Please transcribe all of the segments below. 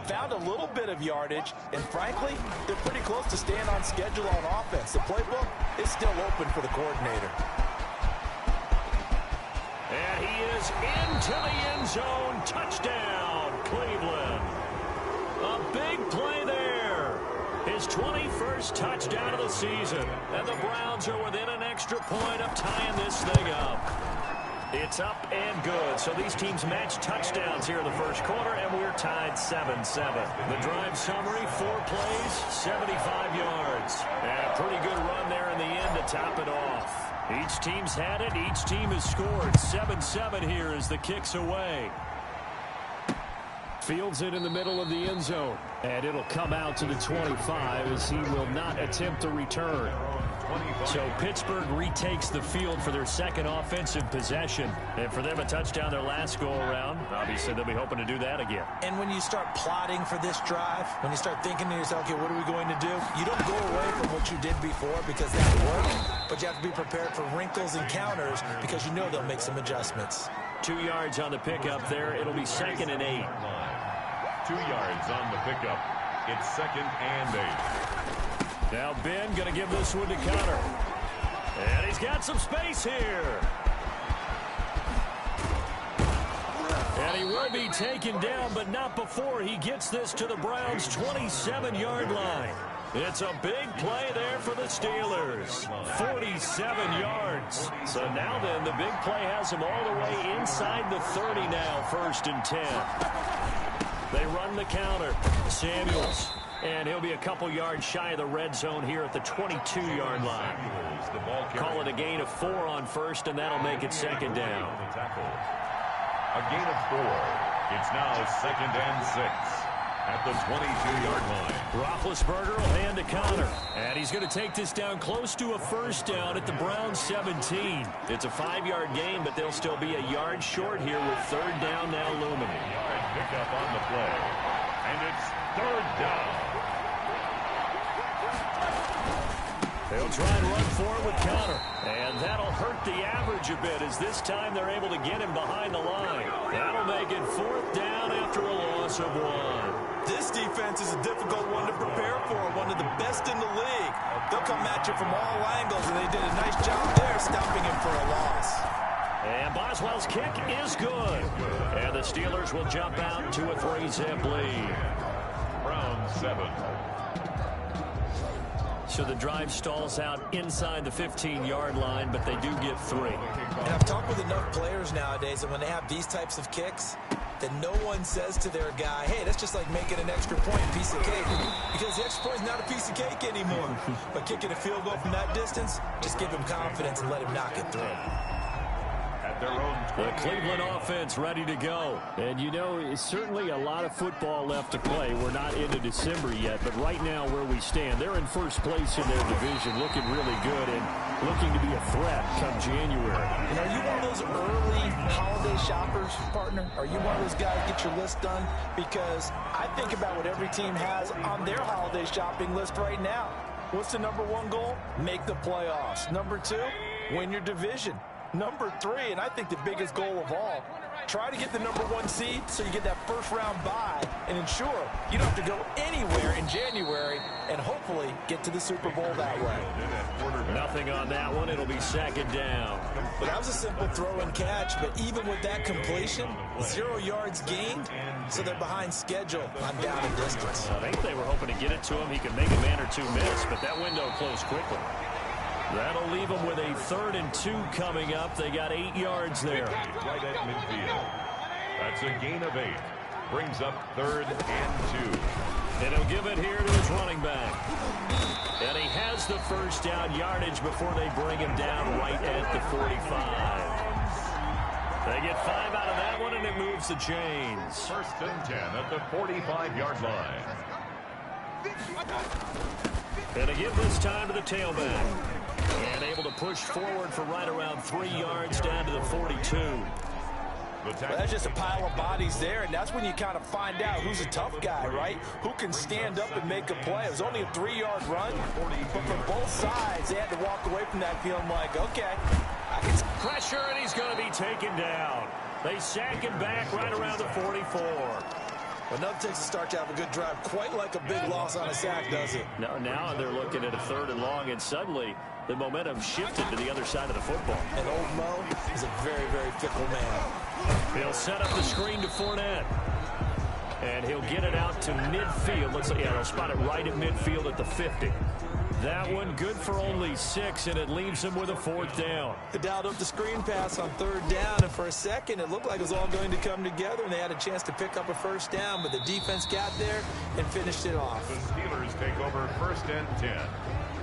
found a little bit of yardage, and frankly, they're pretty close to staying on schedule on offense. The playbook is still open for the coordinator. And he is into the end zone. Touchdown, Cleveland. A big play there. His 21st touchdown of the season. And the Browns are within an extra point of tying this thing up. It's up and good. So these teams match touchdowns here in the first quarter, and we're tied 7-7. The drive summary, 4 plays, 75 yards. And a pretty good run there in the end to top it off. Each team's had it. Each team has scored. 7-7 here as the kick's away. Fields it in the middle of the end zone. And it'll come out to the 25 as he will not attempt to return. So Pittsburgh retakes the field for their second offensive possession. And for them, a touchdown their last go-around. Obviously, they'll be hoping to do that again. And when you start plotting for this drive, when you start thinking to yourself, okay, what are we going to do? You don't go away from what you did before because that worked. But you have to be prepared for wrinkles and counters because you know they'll make some adjustments. 2 yards on the pickup there. It'll be 2nd and 8. 2 yards on the pickup. It's 2nd and 8. Now Ben going to give this one to Connor. And he's got some space here. And he will be taken down, but not before he gets this to the Browns' 27-yard line. It's a big play there for the Steelers. 47 yards. So now then, the big play has him all the way inside the 30 now, 1st and 10. They run the counter. Samuels. And he'll be a couple yards shy of the red zone here at the 22-yard line. Call it a gain of 4 on 1st, and that'll make it 2nd down. A gain of 4. It's now 2nd and 6 at the 22-yard line. Roethlisberger will hand to Connor. And he's going to take this down close to a 1st down at the Browns' 17. It's a 5-yard gain, but they'll still be a yard short here with 3rd down now looming. Pick up on the play. And it's 3rd down. They'll try and run forward with Connor. And that'll hurt the average a bit as this time they're able to get him behind the line. That'll make it 4th down after a loss of 1. This defense is a difficult one to prepare for, one of the best in the league. They'll come at you from all angles, and they did a nice job there stopping him for a loss. And Boswell's kick is good. And the Steelers will jump out to a 3-zip lead. Browns 7. So the drive stalls out inside the 15-yard line, but they do get 3. And I've talked with enough players nowadays that when they have these types of kicks, that no one says to their guy, hey, that's just like making an extra point piece of cake. Because the extra point is not a piece of cake anymore. But kicking a field goal from that distance, just give him confidence and let him knock it through. The Cleveland offense ready to go. And, you know, it's certainly a lot of football left to play. We're not into December yet, but right now where we stand, they're in first place in their division, looking really good and looking to be a threat come January. And are you one of those early holiday shoppers, partner? Are you one of those guys get your list done? Because I think about what every team has on their holiday shopping list right now. What's the number 1 goal? Make the playoffs. Number 2, win your division. Number 3, and I think the biggest goal of all, try to get the number 1 seed so you get that first-round bye and ensure you don't have to go anywhere in January and hopefully get to the Super Bowl that way. Nothing on that one. It'll be 2nd down. Well, that was a simple throw and catch, but even with that completion, 0 yards gained, so they're behind schedule on down and distance. I think they were hoping to get it to him. He could make a man or 2 miss, but that window closed quickly. That'll leave them with a 3rd and 2 coming up. They got 8 yards there. Right at midfield. That's a gain of 8. Brings up 3rd and 2. And he'll give it here to his running back. And he has the first down yardage before they bring him down right at the 45. They get 5 out of that one, and it moves the chains. 1st and 10 at the 45-yard line. And to give this time to the tailback. And able to push forward for right around 3 yards down to the 42. Well, that's just a pile of bodies there, and that's when you kind of find out who's a tough guy, right? Who can stand up and make a play. It was only a 3-yard run, but for both sides, they had to walk away from that feeling like, okay, I can... Pressure, and he's going to be taken down. They sack him back right around the 44. Well, nothing takes a start to have a good drive, quite like a big loss on a sack, does it? No, now they're looking at a 3rd and long, and suddenly the momentum shifted to the other side of the football. And old Mo is a very, very fickle man. He'll set up the screen to Fournette. And he'll get it out to midfield. Looks like, yeah, they'll spot it right at midfield at the 50. That one good for only 6, and it leaves him with a 4th down. They dialed up the screen pass on 3rd down, and for a second it looked like it was all going to come together, and they had a chance to pick up a 1st down, but the defense got there and finished it off. The Steelers take over 1st and 10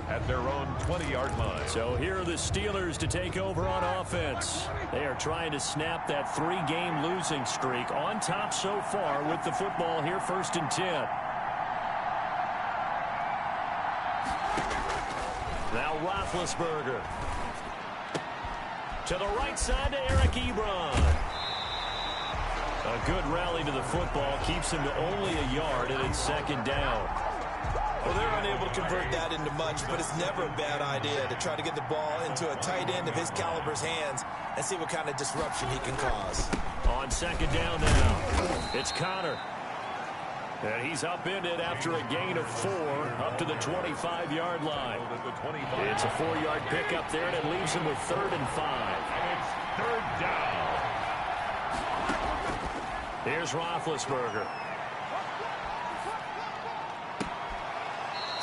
at their own 20-yard line. So here are the Steelers to take over on offense. They are trying to snap that 3-game losing streak, on top so far with the football here, 1st and 10. Now Roethlisberger. To the right side to Eric Ebron. A good rally to the football keeps him to only a yard, and it's 2nd down. Well, they're unable to convert that into much, but it's never a bad idea to try to get the ball into a tight end of his caliber's hands and see what kind of disruption he can cause. On 2nd down now, it's Connor. And he's upended after a gain of 4 up to the 25-yard line. It's a 4-yard pickup there, and it leaves him with 3rd and 5. And it's 3rd down. Here's Roethlisberger.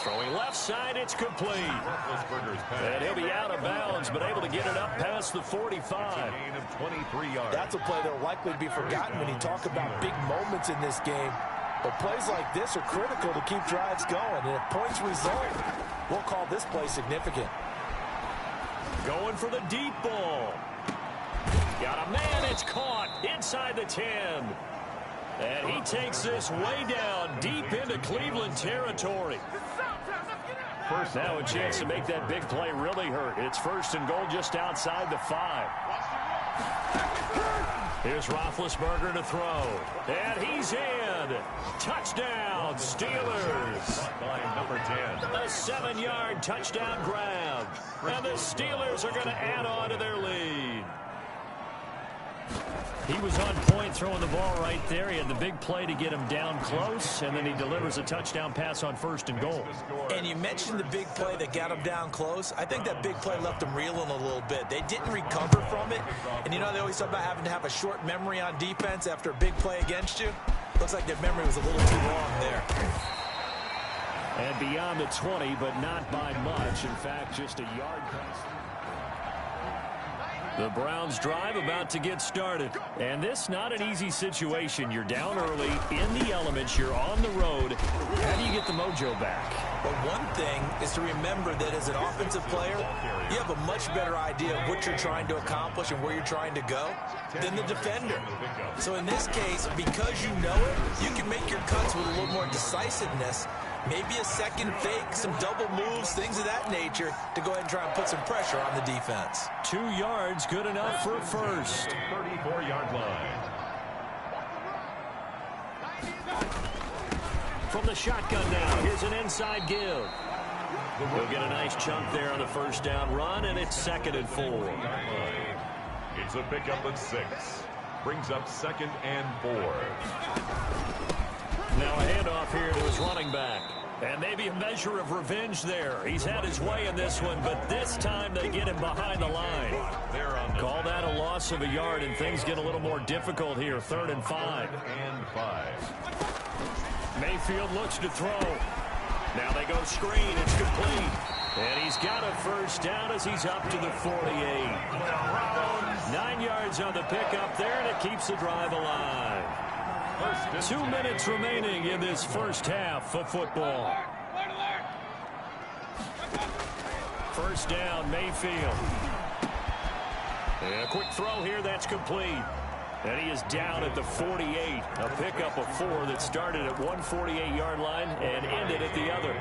Throwing left side, it's complete. And he'll be out of bounds, but able to get it up past the 45. Gain of 23 yards. That's a play that will likely be forgotten when you talk about big moments in this game. But plays like this are critical to keep drives going, and if points result, we'll call this play significant. Going for the deep ball. Got a man, it's caught inside the 10. And he takes this way down deep into Cleveland territory. Now a chance to make that big play really hurt. It's 1st and goal just outside the 5. Here's Roethlisberger to throw. And he's in. Touchdown, Steelers. Number 10. A 7-yard touchdown grab. And the Steelers are going to add on to their lead. He was on point throwing the ball right there. He had the big play to get him down close, and then he delivers a touchdown pass on 1st and goal. And you mentioned the big play that got him down close. I think that big play left him reeling a little bit. They didn't recover from it. And you know, they always talk about having to have a short memory on defense after a big play against you. Looks like their memory was a little too long there. And beyond the 20, but not by much. In fact, just a yard pass. The Browns drive about to get started. And this not an easy situation. You're down early, in the elements, you're on the road. How do you get the mojo back? But one thing is to remember that as an offensive player, you have a much better idea of what you're trying to accomplish and where you're trying to go than the defender. So in this case, because you know it, you can make your cuts with a little more decisiveness. Maybe a second fake, some double moves, things of that nature to go ahead and try and put some pressure on the defense. 2 yards, good enough for 1st. 34-yard line. From the shotgun now, here's an inside give. We'll get a nice chunk there on the 1st down run, and it's 2nd and 4. It's a pickup of 6. Brings up 2nd and 4. Now a handoff here to his running back. And maybe a measure of revenge there. He's had his way in this one, but this time they get him behind the line. Call that a loss of a yard, and things get a little more difficult here. 3rd and 5. Mayfield looks to throw. Now they go screen. It's complete. And he's got a 1st down as he's up to the 48. 9 yards on the pickup there, and it keeps the drive alive. 2 minutes remaining in this 1st half of football. 1st down, Mayfield. And a quick throw here, that's complete. And he is down at the 48. A pickup of 4 that started at 148-yard line and ended at the other.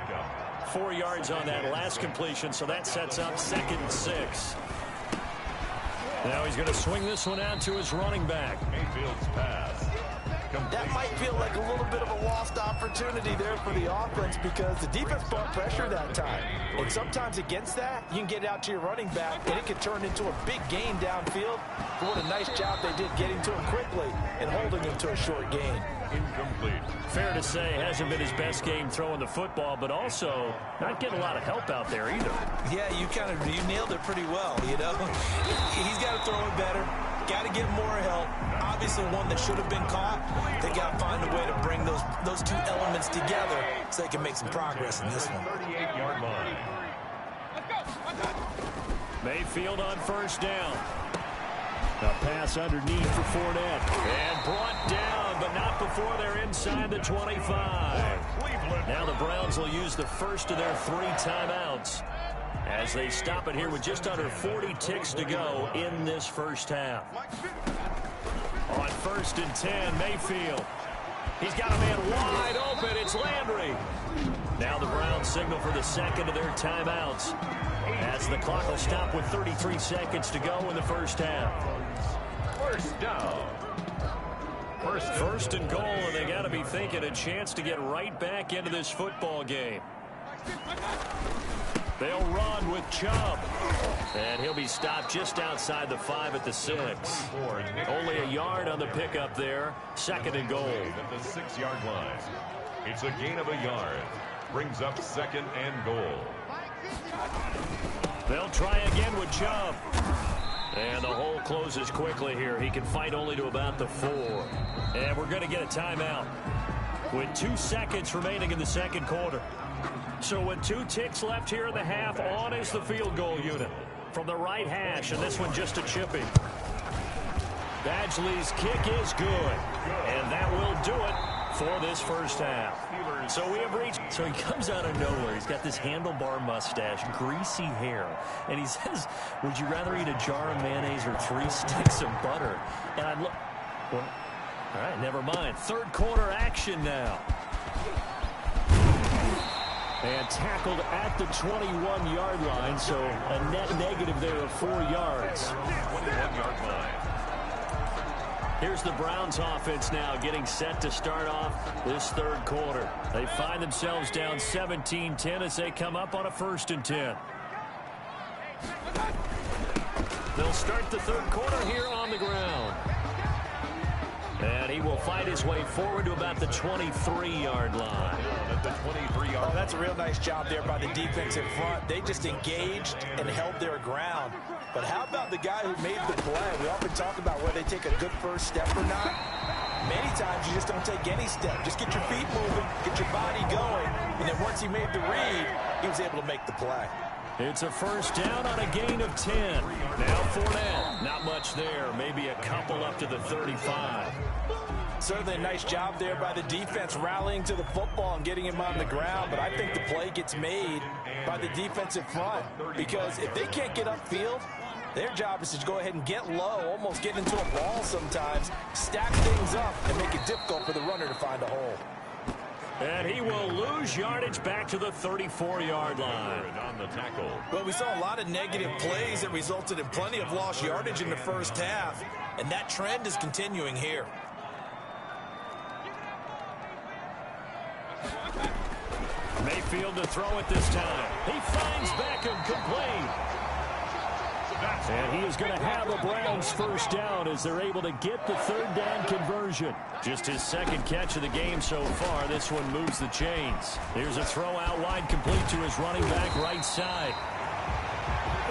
4 yards on that last completion, so that sets up 2nd and 6. Now he's going to swing this one out to his running back. Mayfield's pass. That might feel like a little bit of a lost opportunity there for the offense because the defense brought pressure that time. And sometimes against that, you can get out to your running back, and it can turn into a big gain downfield. But what a nice job they did getting to him quickly and holding him to a short gain. incomplete. Fair to say, hasn't been his best game throwing the football, but also not getting a lot of help out there either. Yeah, you nailed it pretty well, you know. He's got to throw it better. Got to get more help. Obviously, one that should have been caught. They got to find a way to bring those two elements together so they can make some progress in this one. 38-yard line. Mayfield on first down. A pass underneath for Fournette. And brought down, but not before they're inside the 25. Now the Browns will use the first of their 3 timeouts as they stop it here with just under 40 ticks to go in this first half. On 1st and 10, Mayfield. He's got a man wide open. It's Landry. Now the Browns signal for the second of their timeouts as the clock will stop with 33 seconds to go in the first half. First down. First and goal, and they got to be thinking a chance to get right back into this football game. They'll run with Chubb. And he'll be stopped just outside the 5 at the 6. Only a yard on the pickup there. 2nd and goal. At the 6-yard line. It's a gain of a yard. Brings up 2nd and goal. They'll try again with Chubb. And the hole closes quickly here. He can fight only to about the 4. And we're going to get a timeout with 2 seconds remaining in the second quarter. So with 2 ticks left here in the half, on is the field goal unit from the right hash, and this one just a chipping. Badgley's kick is good, and that will do it for this first half. So we have reached. So he comes out of nowhere. He's got this handlebar mustache, greasy hair, and he says, "Would you rather eat a jar of mayonnaise or 3 sticks of butter?" And I look. Well, all right, never mind. Third quarter action now. And tackled at the 21-yard line, so a net negative there of 4 yards. 21-yard line. Here's the Browns offense now getting set to start off this third quarter. They find themselves down 17-10 as they come up on a 1st and 10. They'll start the third quarter here on the ground. And he will fight his way forward to about the 23-yard line. Oh, that's a real nice job there by the defensive front. They just engaged and held their ground. But how about the guy who made the play? We often talk about whether they take a good first step or not. Many times you just don't take any step. Just get your feet moving, get your body going, and then once he made the read, he was able to make the play. It's a first down on a gain of 10. Now Fournette. Not much there. Maybe a couple up to the 35. Certainly a nice job there by the defense rallying to the football and getting him on the ground. But I think the play gets made by the defensive front. Because if they can't get upfield, their job is to go ahead and get low, almost get into a ball sometimes, stack things up, and make it difficult for the runner to find a hole. And he will lose yardage back to the 34-yard line. On the tackle. Well, we saw a lot of negative plays that resulted in plenty of lost yardage in the first half, and that trend is continuing here. Mayfield to throw it this time. He finds Beckham complete. And he is going to have the Browns first down as they're able to get the third down conversion. Just his second catch of the game so far. This one moves the chains. Here's a throw out wide complete to his running back right side.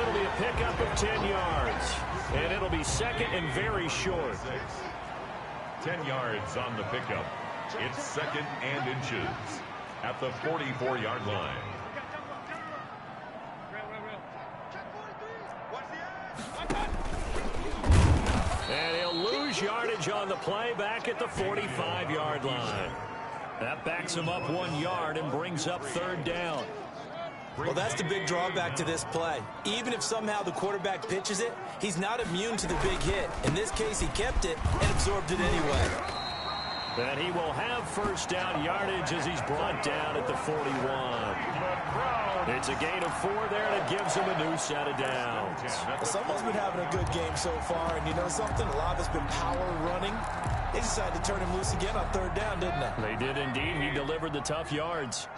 It'll be a pickup of 10 yards. And it'll be second and very short. 10 yards on the pickup. It's 2nd and inches at the 44-yard line. And he'll lose yardage on the play back at the 45-yard line. That backs him up 1 yard and brings up third down. Well, that's the big drawback to this play. Even if somehow the quarterback pitches it, he's not immune to the big hit. In this case, he kept it and absorbed it anyway. And he will have first down yardage as he's brought down at the 41. It's a gain of 4 there, and it gives him a new set of downs. Well, someone's been having a good game so far, and you know something? A lot of it's been power running. They decided to turn him loose again on third down, didn't they? They did indeed. He delivered the tough yards.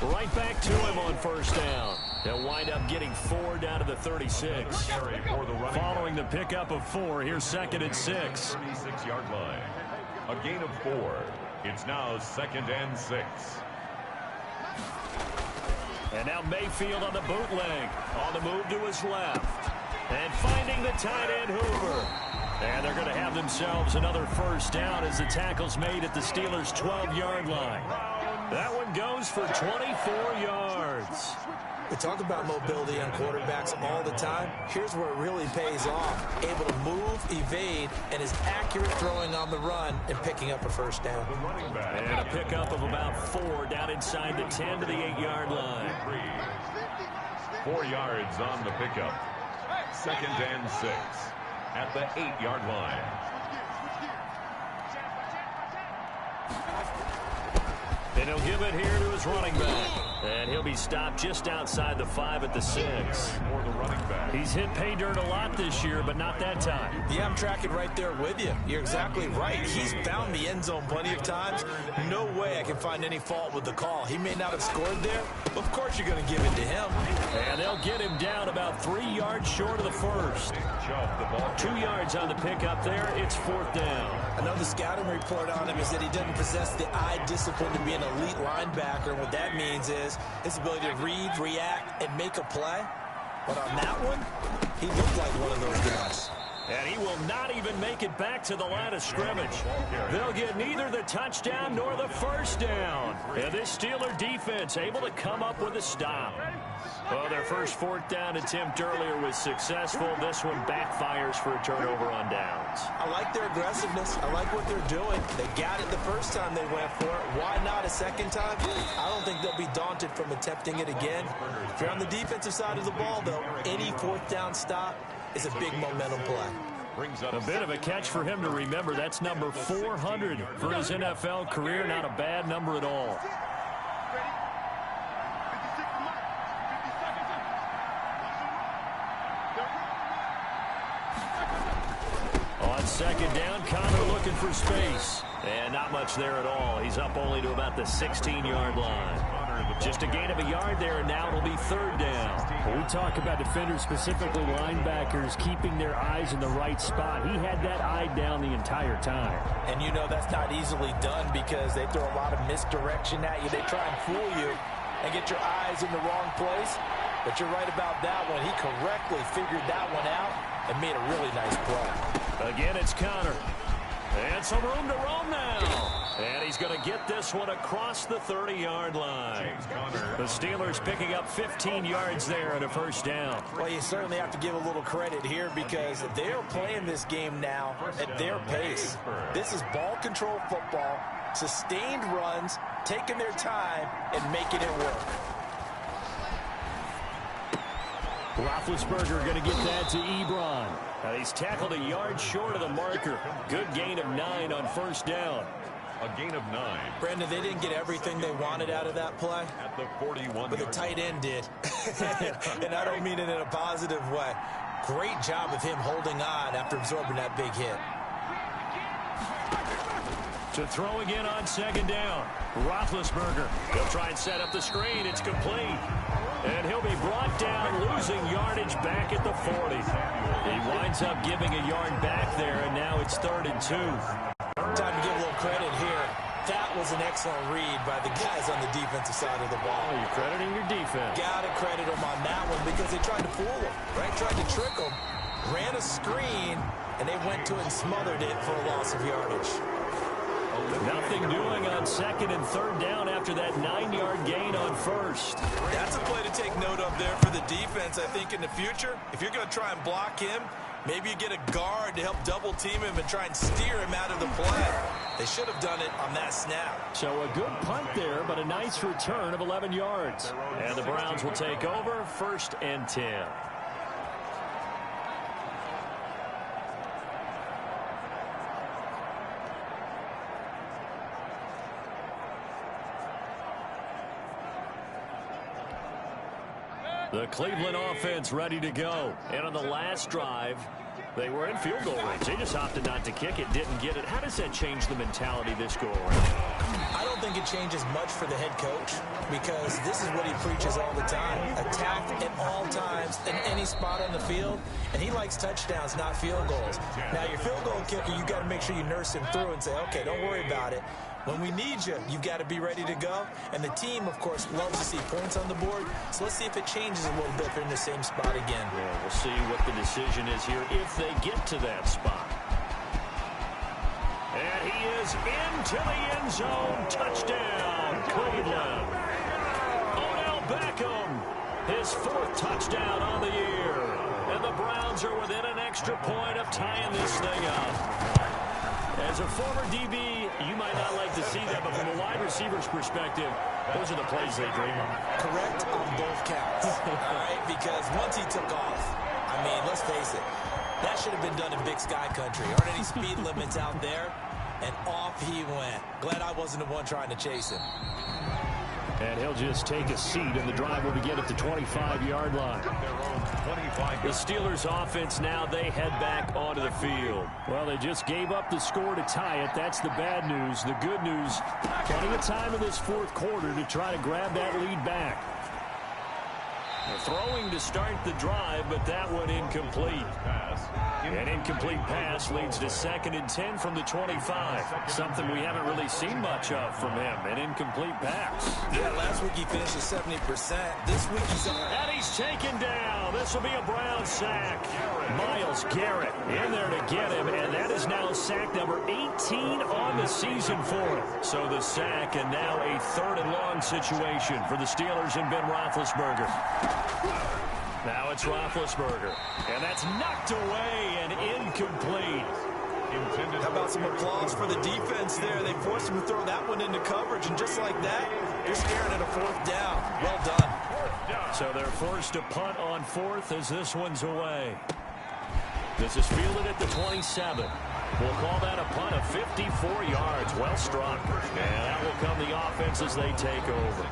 Right back to him on first down. They'll wind up getting 4 down to the 36. Following the pickup of 4, here's 2nd and 6. 36-yard line. A gain of 4. It's now 2nd and 6. And now Mayfield on the bootleg. On the move to his left. And finding the tight end Hoover. And they're going to have themselves another first down as the tackle's made at the Steelers' 12-yard line. That one goes for 24 yards. We talk about mobility on quarterbacks all the time. Here's where it really pays off. Able to move, evade, and is accurate throwing on the run and picking up a first down. And a pickup of about 4 down inside the 10 to the 8-yard line. 4 yards on the pickup. 2nd and 6 at the 8-yard line. And he'll give it here to his running back. And he'll be stopped just outside the 5 at the 6. For the running back. He's hit pay dirt a lot this year, but not that time. Yeah, I'm tracking right there with you. You're exactly right. He's found the end zone plenty of times. No way I can find any fault with the call. He may not have scored there, but of course you're going to give it to him. And they'll get him down about 3 yards short of the first. 2 yards on the pickup there. It's 4th down. I know the scouting report on him is that he doesn't possess the eye discipline to be an elite linebacker. What that means is his ability to read, react, and make a play. But on that one, he looked like one of those guys. And he will not even make it back to the line of scrimmage. They'll get neither the touchdown nor the first down. And this Steeler defense able to come up with a stop. Well, their first 4th down attempt earlier was successful. This one backfires for a turnover on downs. I like their aggressiveness. I like what they're doing. They got it the first time they went for it. Why not a second time? I don't think they'll be daunted from attempting it again. If you're on the defensive side of the ball, though, any 4th down stop is a big momentum play. A bit of a catch for him to remember. That's number 400 for his NFL career. Not a bad number at all. On 2nd down, Connor looking for space. And not much there at all. He's up only to about the 16-yard line. Just a gain of a yard there, and now it'll be 3rd down. When we talk about defenders, specifically linebackers, keeping their eyes in the right spot. He had that eye down the entire time. And you know that's not easily done because they throw a lot of misdirection at you. They try and fool you and get your eyes in the wrong place. But you're right about that one. He correctly figured that one out and made a really nice play. Again, it's Connor. And some room to roam now. And he's going to get this one across the 30-yard line. The Steelers picking up 15 yards there and a first down. Well, you certainly have to give a little credit here because they're playing this game now at their pace. This is ball control football, sustained runs, taking their time, and making it work. Roethlisberger going to get that to Ebron. Now he's tackled a yard short of the marker. Good gain of 9 on first down. A gain of 9. Brandon, they didn't get everything they wanted out of that play. At the 41. But the tight end did. And I don't mean it in a positive way. Great job of him holding on after absorbing that big hit. To throw again on 2nd down. Roethlisberger. He'll try and set up the screen. It's complete. And he'll be brought down, losing yardage back at the 40. He winds up giving a yard back there, and now it's 3rd and 2. Time to give a little credit here. That was an excellent read by the guys on the defensive side of the ball. Oh, you're crediting your defense. Got to credit them on that one because they tried to fool him, right? Tried to trick him, ran a screen, and they went to it and smothered it for a loss of yardage. Nothing doing on 2nd and 3rd down after that 9-yard gain on 1st. That's a play to take note of there for the defense, I think, in the future. If you're going to try and block him, maybe you get a guard to help double-team him and try and steer him out of the play. They should have done it on that snap. So a good punt there, but a nice return of 11 yards. And the Browns will take over 1st and 10. The Cleveland offense ready to go. And on the last drive, they were in field goal range. They just opted not to kick it, didn't get it. How does that change the mentality this go around? I don't think it changes much for the head coach because this is what he preaches all the time. Attack at all times in any spot on the field, and he likes touchdowns, not field goals. Now, your field goal kicker, you got to make sure you nurse him through and say, okay, don't worry about it. When we need you, you've got to be ready to go. And the team, of course, loves to see points on the board. So let's see if it changes a little bit if they're in the same spot again. Yeah, we'll see what the decision is here if they get to that spot. And he is into the end zone. Touchdown, Cleveland. Odell Beckham, his 4th touchdown on the year. And the Browns are within an extra point of tying this thing up. As a former DB, you might not like to see that, but from a wide receiver's perspective, those are the plays they dream of. Correct on both counts, all right? Because once he took off, I mean, let's face it, that should have been done in Big Sky Country. Aren't any speed limits out there? And off he went. Glad I wasn't the one trying to chase him. And he'll just take a seat, and the drive will begin at the 25-yard line. The Steelers' offense now, they head back onto the field. Well, they just gave up the score to tie it. That's the bad news. The good news, plenty of time in this 4th quarter to try to grab that lead back. Throwing to start the drive, but that one incomplete. An incomplete pass leads to 2nd and 10 from the 25. Something we haven't really seen much of from him, an incomplete pass. Yeah, last week he finished at 70%. This week he's on. And he's taken down. This will be a Brown sack. Myles Garrett in there to get him, and that is now sack number 18 on the season for him. So the sack, and now a 3rd and long situation for the Steelers and Ben Roethlisberger. Now it's Roethlisberger, and that's knocked away and incomplete. How about some applause for the defense there? They forced him to throw that one into coverage, and just like that, you're staring at a 4th down. Well done. So they're forced to punt on 4th as this one's away. This is fielded at the 27. We'll call that a punt of 54 yards. Well struck. And that will come the offense as they take over.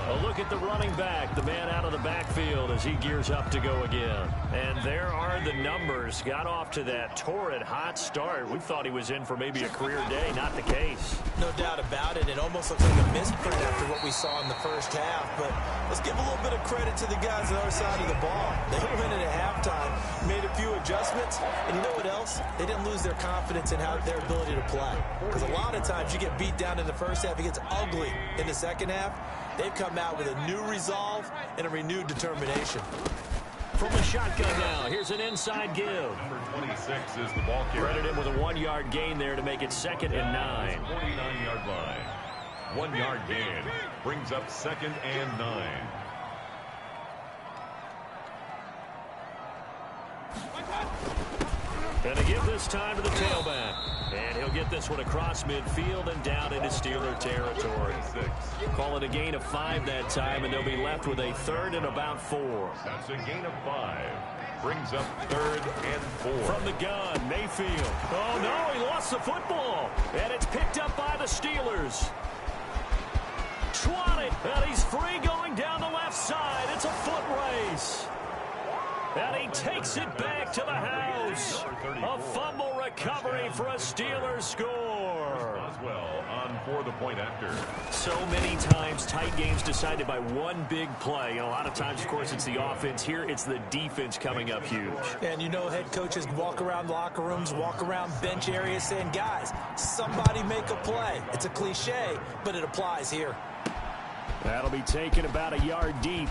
A look at the running back, the man out of the backfield as he gears up to go again. And there are the numbers. Got off to that torrid hot start. We thought he was in for maybe a career day. Not the case. No doubt about it. It almost looks like a misprint after what we saw in the first half. But let's give a little bit of credit to the guys on the other side of the ball. They went in at halftime, made a few adjustments, and you know what else? They didn't lose their confidence in their ability to play. Because a lot of times you get beat down in the first half, it gets ugly in the second half. They've come out with a new resolve and a renewed determination. From the shotgun now, here's an inside give. Number 26 is the ball carrier. Credit him with a 1-yard gain there to make it 2nd and 9. 49-yard line. 1-yard gain brings up 2nd and 9. And to give this time to the tailback. And he'll get this one across midfield and down into Steeler territory. Call it a gain of 5 that time, and they'll be left with a 3rd and about 4. That's a gain of 5. Brings up 3rd and 4. From the gun, Mayfield. Oh, no, he lost the football. And it's picked up by the Steelers. Swatted, and he's free going down the left side. It's a foot race. And he takes it back to the house. A fumble recovery for a Steelers score. Oswell on for the point after. So many times tight games decided by one big play. A lot of times, of course, it's the offense. Here, it's the defense coming up huge. And you know head coaches walk around locker rooms, walk around bench areas saying, guys, somebody make a play. It's a cliche, but it applies here. That'll be taken about a yard deep.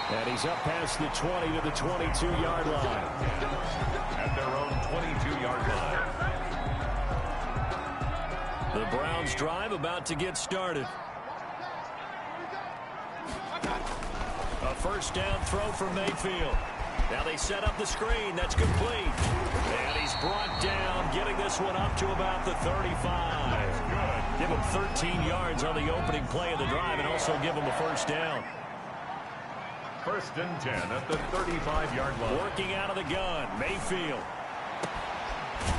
And he's up past the 20 to the 22-yard line. At their own 22-yard line. The Browns drive about to get started. A first down throw for Mayfield. Now they set up the screen. That's complete. And he's brought down, getting this one up to about the 35. Give him 13 yards on the opening play of the drive and also give him a first down. 1st and 10 at the 35-yard line. Working out of the gun, Mayfield.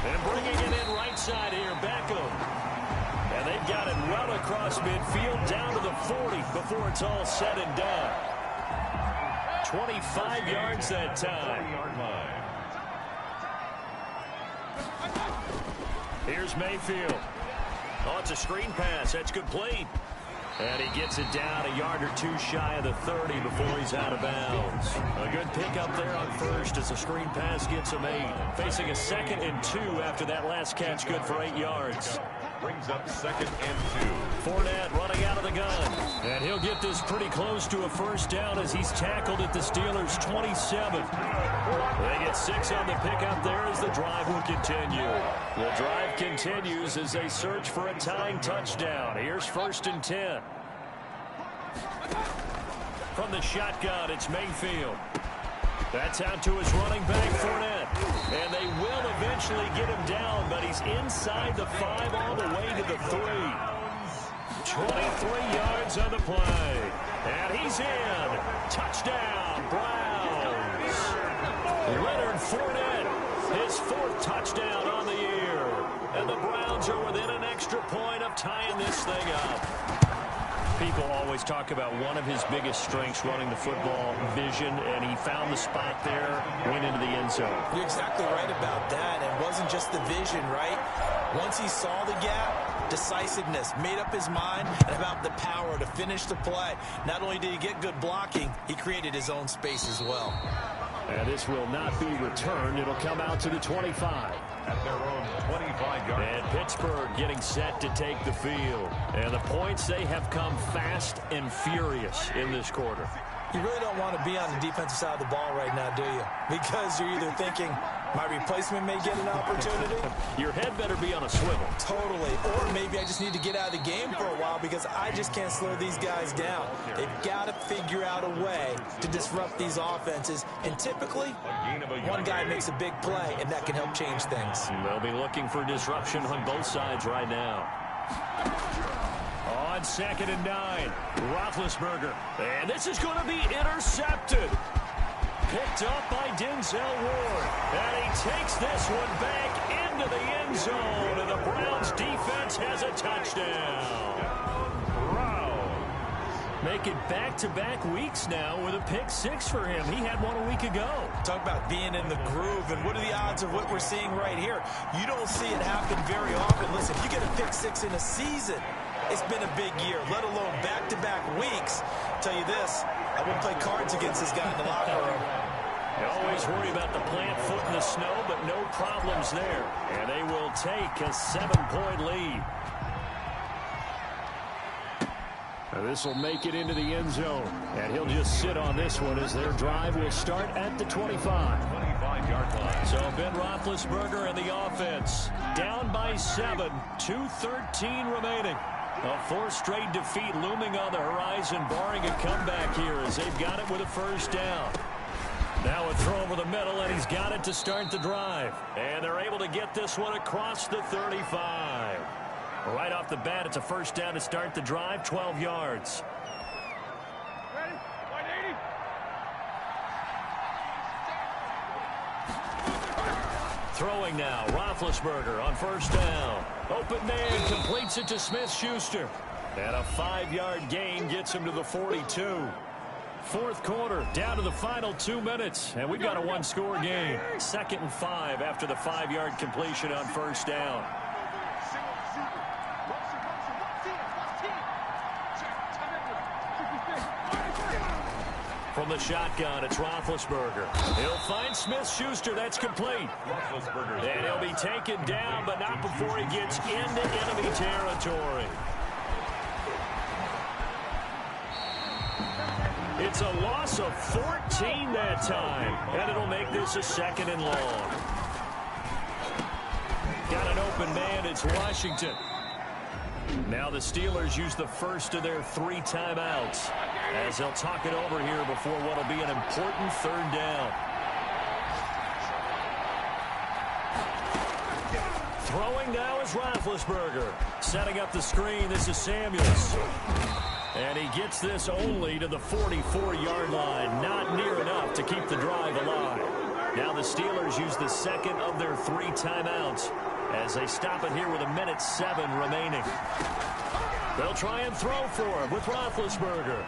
And bringing it in right side here, Beckham. And they've got it well across midfield down to the 40 before it's all said and done. 25 yards that time. 40-yard line. Here's Mayfield. Oh, it's a screen pass. That's complete. And he gets it down a yard or two shy of the 30 before he's out of bounds. A good pickup there on first as the screen pass gets him 8. Facing a 2nd and 2 after that last catch, good for 8 yards. Brings up 2nd and 2. Fournette running out of the gun. And he'll get this pretty close to a first down as he's tackled at the Steelers' 27. They get 6 on the pickup there as the drive will continue. The drive continues as they search for a tying touchdown. Here's 1st and 10. From the shotgun, it's Mayfield. That's out to his running back, Fournette. And they will eventually get him down, but he's inside the 5 all the way to the 3. 23 yards on the play. And he's in. Touchdown, Browns. Leonard Fournette, his 4th touchdown on the year. And the Browns are within an extra point of tying this thing up. People always talk about one of his biggest strengths running the football, vision, and he found the spot there, went into the end zone. You're exactly right about that. It wasn't just the vision, right? Once he saw the gap, decisiveness, made up his mind, and about the power to finish the play. Not only did he get good blocking, he created his own space as well. And this will not be returned. It'll come out to the 25. At their own 25-yard. And Pittsburgh getting set to take the field. And the points, they have come fast and furious in this quarter. You really don't want to be on the defensive side of the ball right now, do you? Because you're either thinking, my replacement may get an opportunity. Your head better be on a swivel. Totally. Or maybe I just need to get out of the game for a while because I just can't slow these guys down. They've got to figure out a way to disrupt these offenses. And typically, one guy makes a big play, and that can help change things. They'll be looking for disruption on both sides right now. On 2nd and 9, Roethlisberger. And this is going to be intercepted. Picked up by Denzel Ward. And he takes this one back into the end zone. And the Browns defense has a touchdown. Make it back-to-back weeks now with a pick 6 for him. He had one a week ago. Talk about being in the groove, and what are the odds of what we're seeing right here? You don't see it happen very often. Listen, if you get a pick 6 in a season, it's been a big year, let alone back-to-back weeks. I'll tell you this, I wouldn't play cards against this guy in the locker room. You always worry about the plant foot in the snow, but no problems there. And they will take a 7-point lead. This will make it into the end zone. And he'll just sit on this one as their drive will start at the 25. 25-yard line. So Ben Roethlisberger and the offense down by 7, 2:13 remaining. A 4th straight defeat looming on the horizon, barring a comeback here as they've got it with a first down. Now a throw over the middle, and he's got it to start the drive. And they're able to get this one across the 35. Right off the bat, it's a first down to start the drive, 12 yards. Ready? 180. Throwing now, Roethlisberger on first down. Open man, completes it to Smith-Schuster. And a 5-yard gain gets him to the 42. 4th quarter, down to the final 2 minutes. And we've got a 1-score game. 2nd and 5 after the 5-yard completion on first down. From the shotgun, it's Roethlisberger. He'll find Smith-Schuster. That's complete. And he'll be taken down, but not before he gets into enemy territory. It's a loss of 14 that time, and it'll make this a 2nd and long. Got an open man. It's Washington. Now the Steelers use the first of their 3 timeouts as they'll talk it over here before what will be an important 3rd down. Throwing now is Roethlisberger. Setting up the screen, this is Samuels. And he gets this only to the 44-yard line. Not near enough to keep the drive alive. Now the Steelers use the 2nd of their 3 timeouts as they stop it here with 1:07 remaining. They'll try and throw for him with Roethlisberger.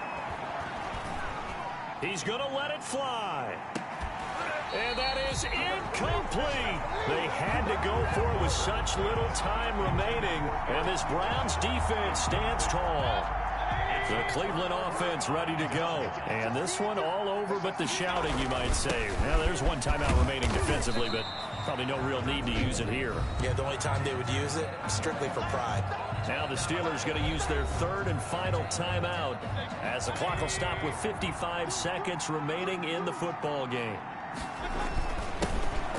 He's going to let it fly. And that is incomplete. They had to go for it with such little time remaining. And this Browns defense stands tall. The Cleveland offense ready to go. And this one all over but the shouting, you might say. Now, there's one timeout remaining defensively, but probably no real need to use it here. Yeah, the only time they would use it, strictly for pride. Now the Steelers going to use their third and final timeout as the clock will stop with 55 seconds remaining in the football game.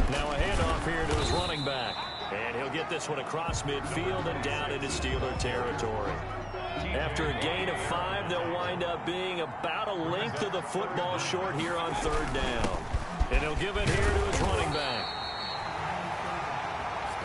Now a handoff here to his running back. And he'll get this one across midfield and down into Steeler territory. After a gain of 5, they'll wind up being about a length of the football short here on third down. And he'll give it here to his running back.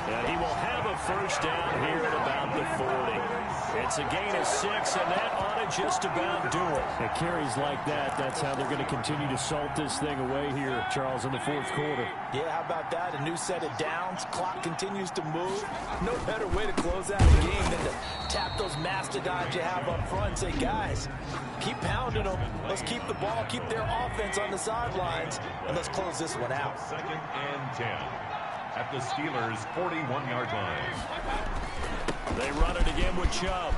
And he will have a first down here at about the 40. It's a gain of 6, and that ought to just about do it. It carries like that. That's how they're going to continue to salt this thing away here, Charles, in the fourth quarter. Yeah, how about that? A new set of downs. Clock continues to move. No better way to close out a game than to tap those mastodons you have up front and say, guys, keep pounding them. Let's keep the ball, keep their offense on the sidelines, and let's close this one out. 2nd and 10. At the Steelers' 41-yard line. They run it again with Chubb.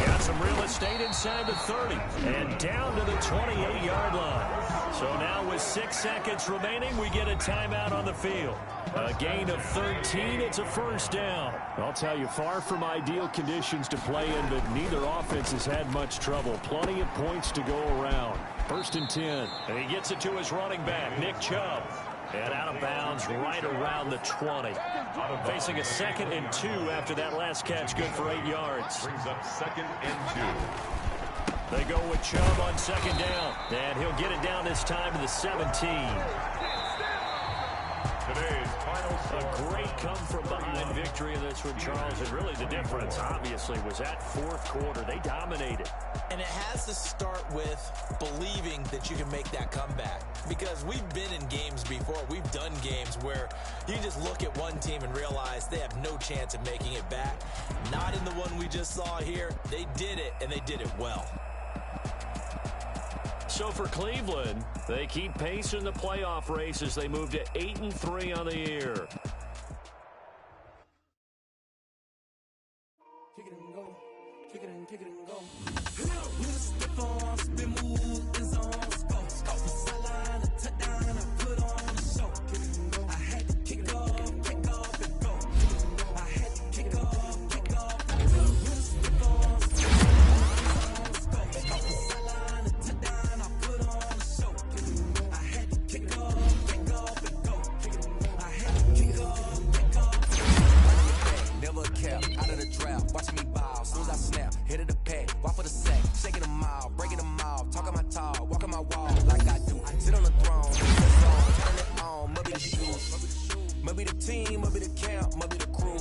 Got some real estate inside the 30. And down to the 28-yard line. So now with 6 seconds remaining, we get a timeout on the field. A gain of 13, it's a first down. I'll tell you, far from ideal conditions to play in, but neither offense has had much trouble. Plenty of points to go around. 1st and 10. And he gets it to his running back, Nick Chubb. And out of bounds right around the 20. Facing a 2nd and 2 after that last catch, good for 8 yards. Brings up 2nd and 2. They go with Chubb on 2nd down. And he'll get it down this time to the 17. Today's final score. A great come-from-behind victory in this one, Charles. And really the difference, obviously, was that fourth quarter. They dominated. And it has to start with believing that you can make that comeback. Because we've been in games before. We've done games where you just look at one team and realize they have no chance of making it back. Not in the one we just saw here. They did it, and they did it well. So for Cleveland, they keep pace in the playoff race as they move to 8-3 on the year. Kick it and go. Kick it and kick it and go. We the stiff on, spin move, in zone, go. From sideline to touchdown, I put on the show. Kick it and go. I had to kick off and go. I had to kick off and go. We the stiff on, spin move, in zone, go. From sideline to touchdown, I put on the show. I had to kick off and go. I had to kick off. Never kept out of the draft, watching me ball. Soon as I snap, hit of the pack, walk for the sack, shaking them all, breaking them off, talking my talk, walking my wall like I do. Sit on the throne, turn it on, must be the shoes, must be the team, must be the camp, must be the crew.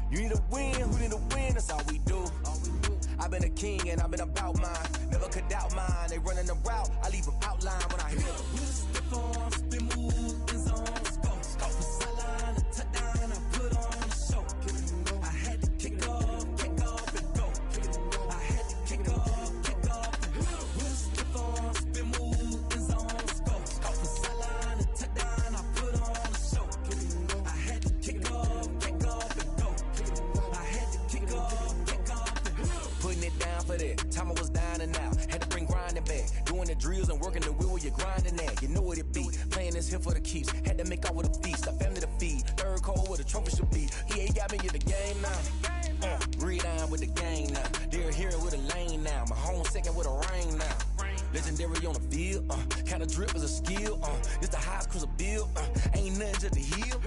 You need a win, who need a win? That's all we do. I've been a king and I've been about mine, never could doubt mine. They running the route, I leave them outline when I hit them. We just step on, spin move, in zone, go. From sideline to touchdown, I put on the show. I had to kick off and go. I had to kick off and go. We just step on, spin move, in zone, go. From sideline to touchdown, I put on the show. I had to kick off and go. I had to kick off and go. Putting it down for that. Time I was down and out. Had to bring grinding back. Doing the drills and working the wheel where you're grinding at. You know what it be. Playing this here for the keeps. Had to make out with a feast. A family to feed. Third cold where the trophy should be. EA got me in the game now. Read on with the game now. They're here with a lane now. My home second with a rain now. Legendary on the field. Kind of drip is a skill. It's the highest cruiser bill. Ain't nothing just the heel.